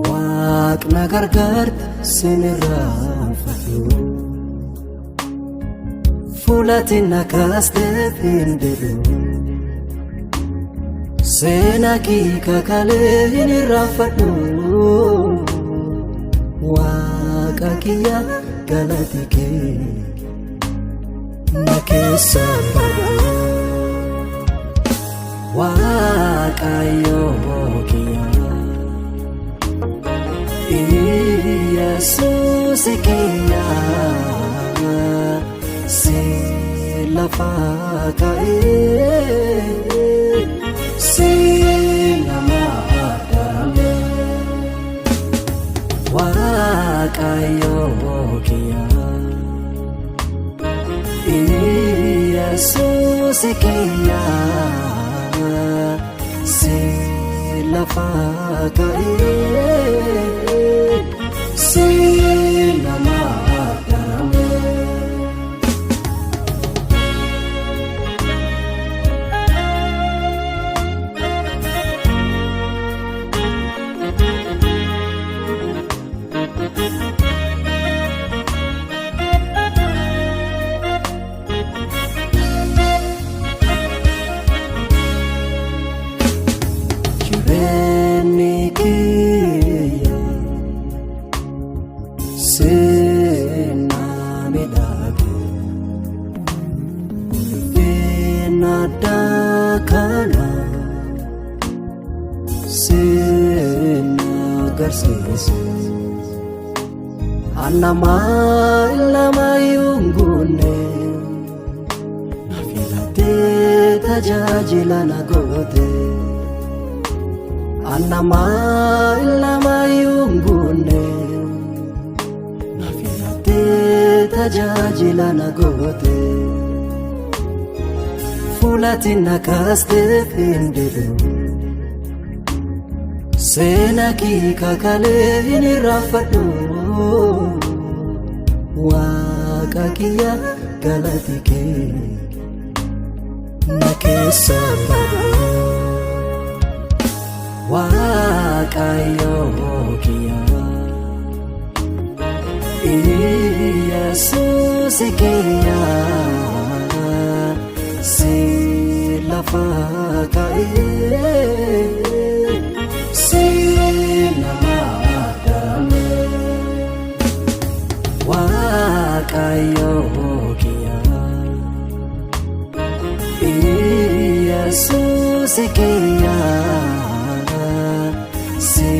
Waaqna gargaarta sinirraanfadhu fuulatiin nakaasteef hin dedhu seenaa kee kakalee hin irraanfadhu Waaqa kiyya galati kee na keessaan bada Waaqayyoo kiyya Yesuus kiyya si lafa ka'ee si nama darame Waaqayyoo kiyya Yesuus kiyya si lafa ka'ee si nama darame Anama ilama yungune nafilate tajajila nagote Anama ilama yungune nafilate tajajila nagote Fuulatiin nakaasteef hin dedhu seenaa kee kakalee hin irraanfadhu Waaqa kiyya galati kee na keessaan bada Waaqayyoo kiyya Yesuus kiyya si lafa ka'ee si nama darame Waaqayyoo kiyya Yesuus kiyya si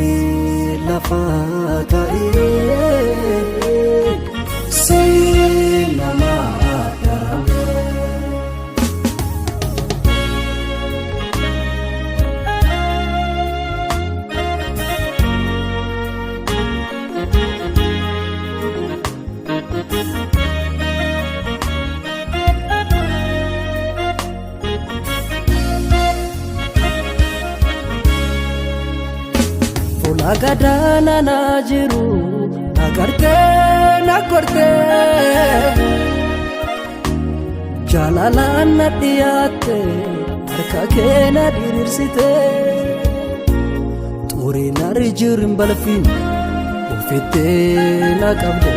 lafa ka'ee si nama darame Agadana na jiru nagarte jalalaan na dhiyaate harka kee na diriirsite xurii nari jirin balfiin ofittee na qabde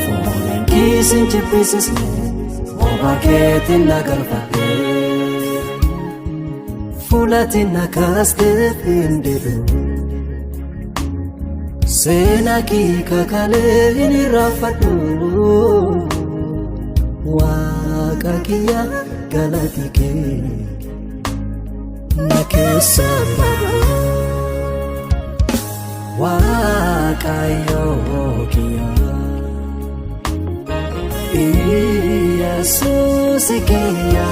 fooleen kiisin jibbisisne obaa keetiin na galfadhe Fuulatiin nakaasteef hin dedhu seenaa kee kakalee hin irraanfadhu Waaqa kiyya galati kee na keessaan bada Waaqayyoo kiyya Yesuus kiyya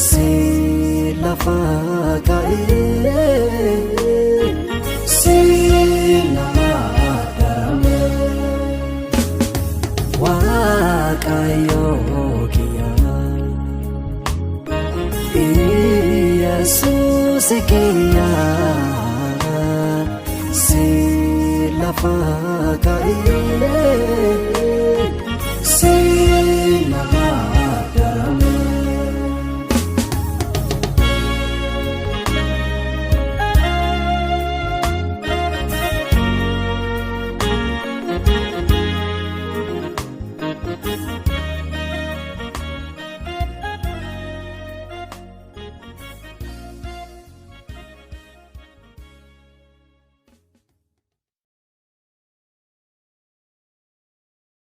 si lafa ka'ee si nama darame Waaqayyoo kiyya Yesuus kiyya si lafa ka'ee si nama darame